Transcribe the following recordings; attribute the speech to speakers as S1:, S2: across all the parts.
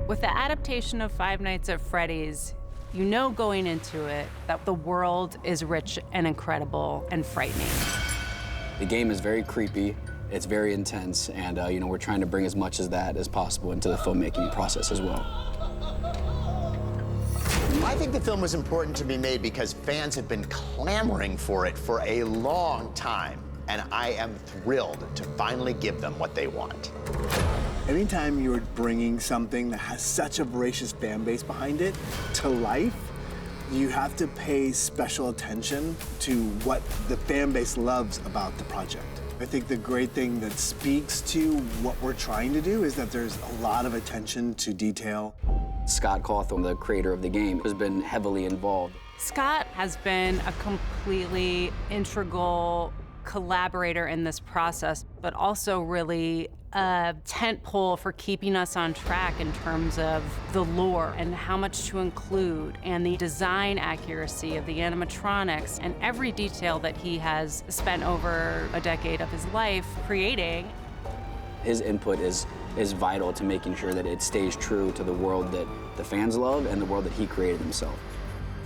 S1: With the adaptation of Five Nights at Freddy's, you know going into it that the world is rich and incredible and frightening.
S2: The game is very creepy, it's very intense, and we're trying to bring as much of that as possible into the filmmaking process as well.
S3: I think the film was important to be made because fans have been clamoring for it for a long time, and I am thrilled to finally give them what they want.
S4: Anytime you're bringing something that has such a voracious fan base behind it to life, you have to pay special attention to what the fan base loves about the project. I think the great thing that speaks to what we're trying to do is that there's a lot of attention to detail.
S2: Scott Cawthon, the creator of the game, has been heavily involved.
S1: Scott has been a completely integral collaborator in this process, but also really a tent pole for keeping us on track in terms of the lore and how much to include and the design accuracy of the animatronics and every detail that he has spent over a decade of his life creating.
S2: His input is vital to making sure that it stays true to the world that the fans love and the world that he created himself.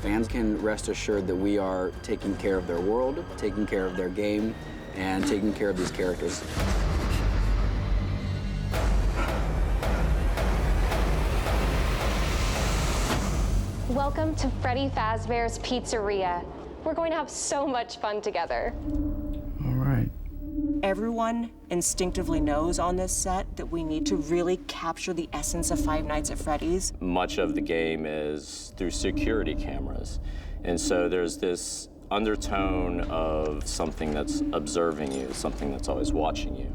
S2: Fans can rest assured that we are taking care of their world, taking care of their game, and taking care of these characters.
S5: Welcome to Freddy Fazbear's Pizzeria. We're going to have so much fun together.
S2: All right.
S6: Everyone instinctively knows on this set that we need to really capture the essence of Five Nights at Freddy's.
S7: Much of the game is through security cameras. And so there's this undertone of something that's observing you, something that's always watching you.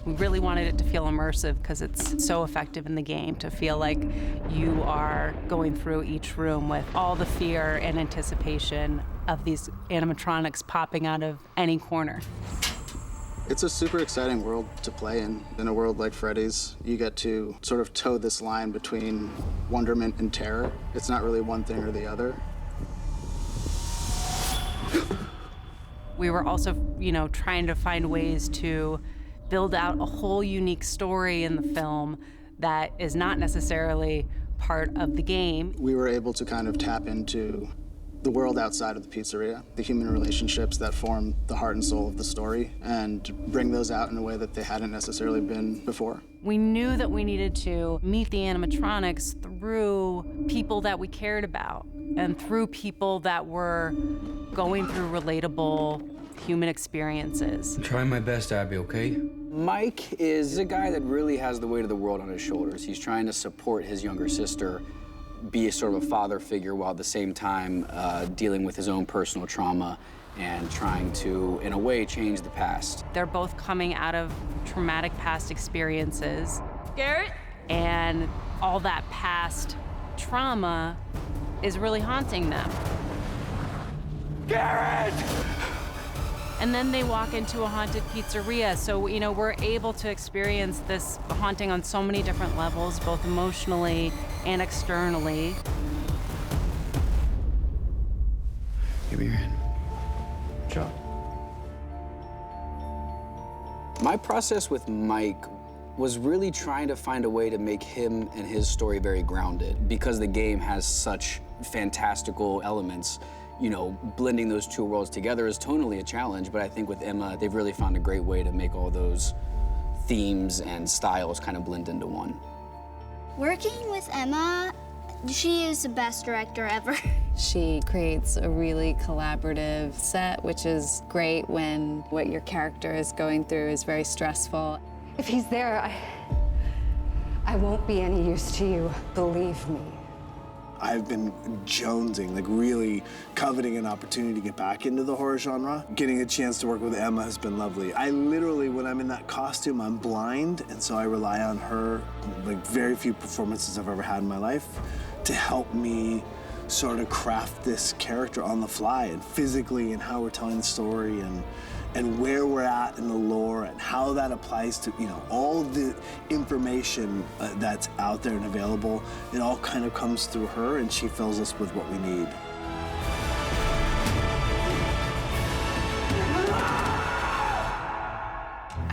S1: We really wanted it to feel immersive because it's so effective in the game, to feel like you are going through each room with all the fear and anticipation of these animatronics popping out of any corner.
S8: It's a super exciting world to play in. In a world like Freddy's, you get to sort of toe this line between wonderment and terror. It's not really one thing or the other.
S1: We were also, trying to find ways to build out a whole unique story in the film that is not necessarily part of the game.
S8: We were able to kind of tap into the world outside of the pizzeria, the human relationships that form the heart and soul of the story, and bring those out in a way that they hadn't necessarily been before.
S1: We knew that we needed to meet the animatronics through people that we cared about and through people that were going through relatable human experiences.
S9: I'm trying my best, Abby, okay?
S2: Mike is a guy that really has the weight of the world on his shoulders. He's trying to support his younger sister, be a sort of a father figure while at the same time dealing with his own personal trauma and trying to, in a way, change the past.
S1: They're both coming out of traumatic past experiences.
S10: Garrett?
S1: And all that past trauma is really haunting them.
S10: Garrett!
S1: And then they walk into a haunted pizzeria. So, we're able to experience this haunting on so many different levels, both emotionally and externally.
S9: Give me your hand.
S2: Joe. My process with Mike was really trying to find a way to make him and his story very grounded. Because the game has such fantastical elements, blending those two worlds together is tonally a challenge, but I think with Emma, they've really found a great way to make all those themes and styles kind of blend into one.
S11: Working with Emma, she is the best director ever.
S12: She creates a really collaborative set, which is great when what your character is going through is very stressful.
S5: If he's there, I won't be any use to you, believe me.
S4: I've been jonesing, really coveting an opportunity to get back into the horror genre. Getting a chance to work with Emma has been lovely. I literally, when I'm in that costume, I'm blind, and so I rely on her, like very few performances I've ever had in my life, to help me sort of craft this character on the fly, and physically, and how we're telling the story, and where we're at in the lore, and how that applies to, all of the information that's out there and available. It all kind of comes through her, and she fills us with what we need.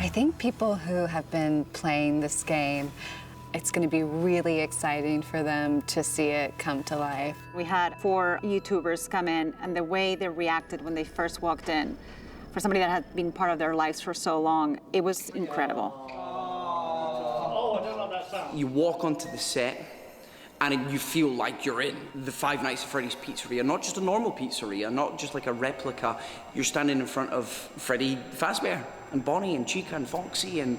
S12: I think people who have been playing this game It's going to be really exciting for them to see it come to life.
S10: We had 4 YouTubers come in, and the way they reacted when they first walked in, for somebody that had been part of their lives for so long, it was incredible.
S13: You walk onto the set, and you feel like you're in the Five Nights at Freddy's pizzeria, not just a normal pizzeria, not just like a replica. You're standing in front of Freddy Fazbear and Bonnie and Chica and Foxy, and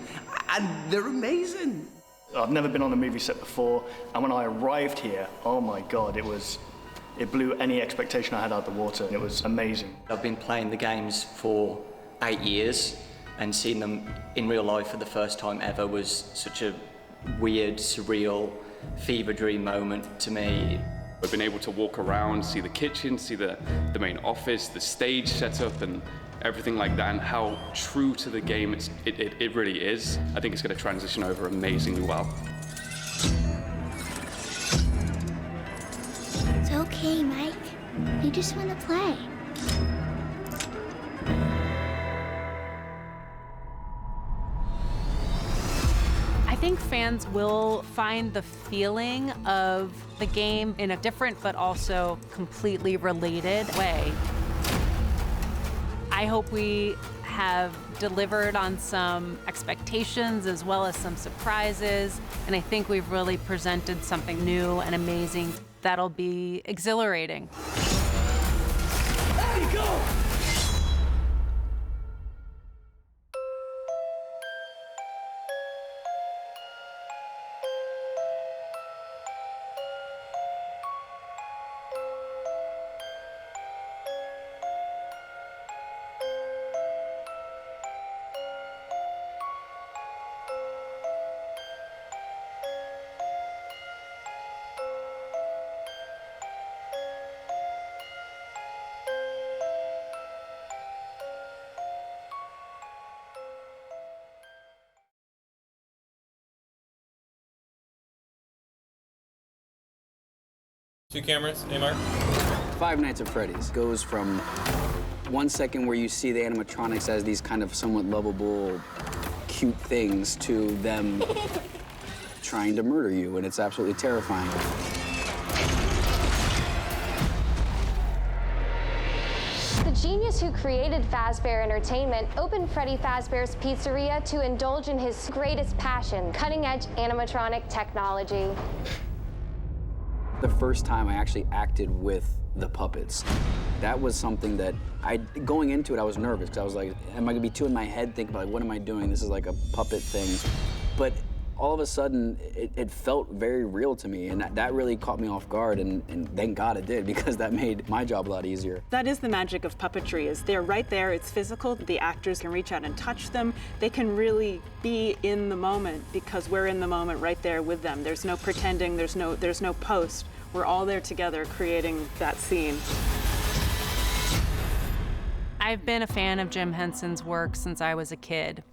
S13: they're amazing.
S14: I've never been on a movie set before, and when I arrived here, oh my God, it blew any expectation I had out the water. It was amazing.
S15: I've been playing the games for 8 years, and seeing them in real life for the first time ever was such a weird, surreal, fever dream moment to me.
S16: We've been able to walk around, see the kitchen, see the main office, the stage setup, and everything like that, and how true to the game it really is. I think it's going to transition over amazingly well.
S11: It's okay, Mike. You just want to play.
S1: I think fans will find the feeling of the game in a different but also completely related way. I hope we have delivered on some expectations as well as some surprises, and I think we've really presented something new and amazing that'll be exhilarating.
S14: There you go!
S17: Two cameras, Amar.
S2: Five Nights at Freddy's goes from 1 second where you see the animatronics as these kind of somewhat lovable, cute things to them trying to murder you, and it's absolutely terrifying.
S5: The genius who created Fazbear Entertainment opened Freddy Fazbear's Pizzeria to indulge in his greatest passion, cutting-edge animatronic technology.
S2: The first time I actually acted with the puppets, that was something that going into it, I was nervous because I was like, am I gonna be too in my head thinking about, like, what am I doing? This is like a puppet thing. But all of a sudden, it felt very real to me, and that really caught me off guard, and thank God it did, because that made my job a lot easier.
S18: That is the magic of puppetry, is they're right there, it's physical, the actors can reach out and touch them, they can really be in the moment, because we're in the moment right there with them. There's no pretending, there's no post. We're all there together creating that scene.
S1: I've been a fan of Jim Henson's work since I was a kid.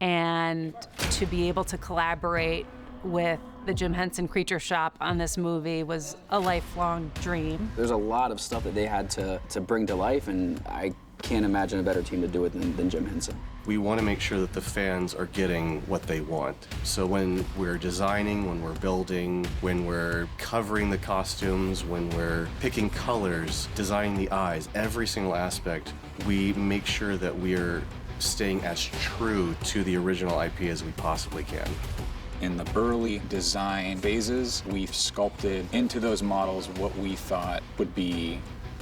S1: And to be able to collaborate with the Jim Henson Creature Shop on this movie was a lifelong dream.
S2: There's a lot of stuff that they had to bring to life, and I can't imagine a better team to do it than Jim Henson.
S19: We want to make sure that the fans are getting what they want. So when we're designing, when we're building, when we're covering the costumes, when we're picking colors, designing the eyes, every single aspect, we make sure that we're staying as true to the original IP as we possibly can.
S20: In the early design phases, we've sculpted into those models what we thought would be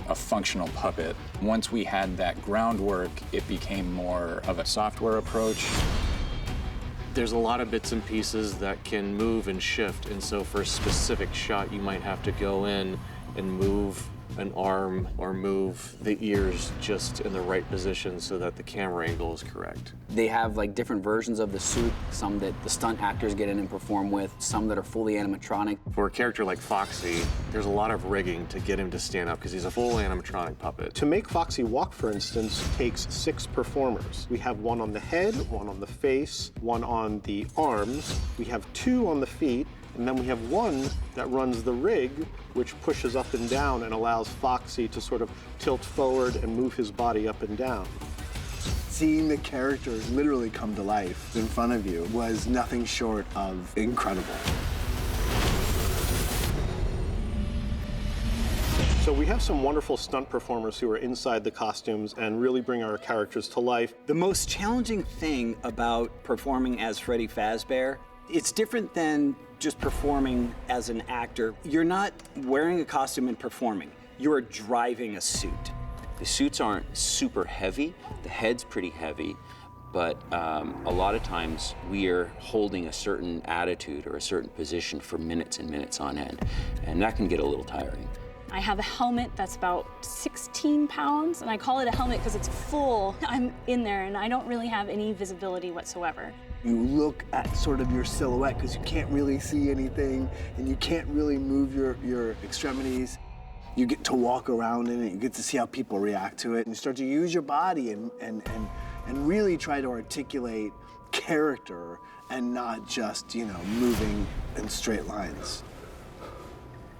S20: a functional puppet. Once we had that groundwork, it became more of a software approach.
S21: There's a lot of bits and pieces that can move and shift, and so for a specific shot, you might have to go in and move an arm or move the ears just in the right position so that the camera angle is correct.
S2: They have like different versions of the suit, some that the stunt actors get in and perform with, some that are fully animatronic.
S21: For a character like Foxy, there's a lot of rigging to get him to stand up because he's a full animatronic puppet.
S22: To make Foxy walk, for instance, takes 6 performers. We have 1 on the head, 1 on the face, 1 on the arms, we have 2 on the feet, and then we have 1 that runs the rig, which pushes up and down and allows Foxy to sort of tilt forward and move his body up and down.
S4: seeing the characters literally come to life in front of you was nothing short of incredible.
S22: So we have some wonderful stunt performers who are inside the costumes and really bring our characters to life.
S3: The most challenging thing about performing as Freddy Fazbear, it's different than just performing as an actor. You're not wearing a costume and performing. You're driving a suit.
S6: The suits aren't super heavy. The head's pretty heavy, but a lot of times we are holding a certain attitude or a certain position for minutes and minutes on end, and that can get a little tiring.
S23: I have a helmet that's about 16 pounds, and I call it a helmet because it's full. I'm in there, and I don't really have any visibility whatsoever.
S4: You look at sort of your silhouette because you can't really see anything, and you can't really move your extremities. You get to walk around in it, you get to see how people react to it, and you start to use your body and really try to articulate character and not just, you know, moving in straight lines.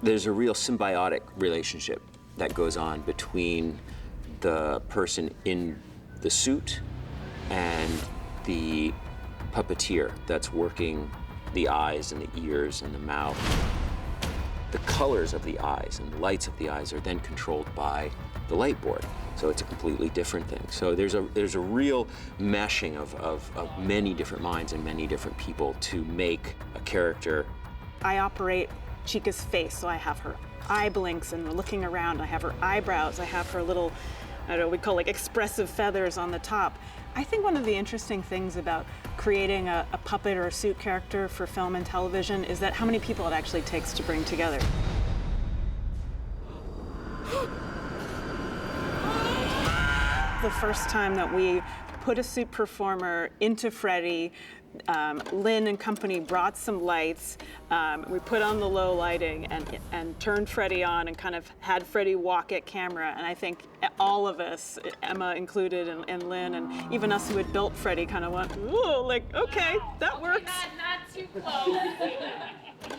S6: There's a real symbiotic relationship that goes on between the person in the suit and the puppeteer that's working the eyes and the ears and the mouth. The colors of the eyes and the lights of the eyes are then controlled by the light board. So it's a completely different thing. So there's a real meshing of many different minds and many different people to make a character.
S18: I operate Chica's face, so I have her eye blinks and we're looking around. I have her eyebrows. I have her little, I don't know, we call like expressive feathers on the top. I think one of the interesting things about creating a puppet or a suit character for film and television is that how many people it actually takes to bring together. The first time that we put a suit performer into Freddy, Lynn and company brought some lights. We put on the low lighting and turned Freddy on and kind of had Freddy walk at camera. And I think all of us, Emma included and Lynn and even us who had built Freddy kind of went, ooh, like, okay, that works.
S24: Not too close.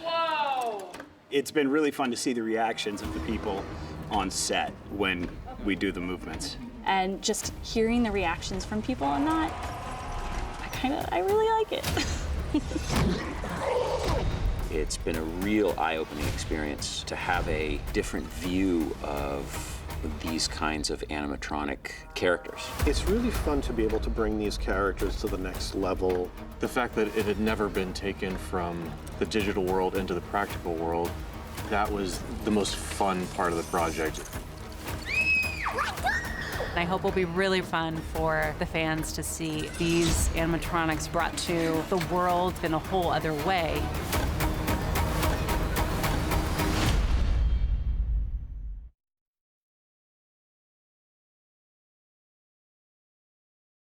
S24: Whoa.
S25: It's been really fun to see the reactions of the people on set when we do the movements.
S23: And just hearing the reactions from people on that, I really like it.
S6: It's been a real eye-opening experience to have a different view of these kinds of animatronic characters.
S22: It's really fun to be able to bring these characters to the next level.
S19: The fact that it had never been taken from the digital world into the practical world, that was the most fun part of the project.
S1: I hope it'll be really fun for the fans to see these animatronics brought to the world in a whole other way.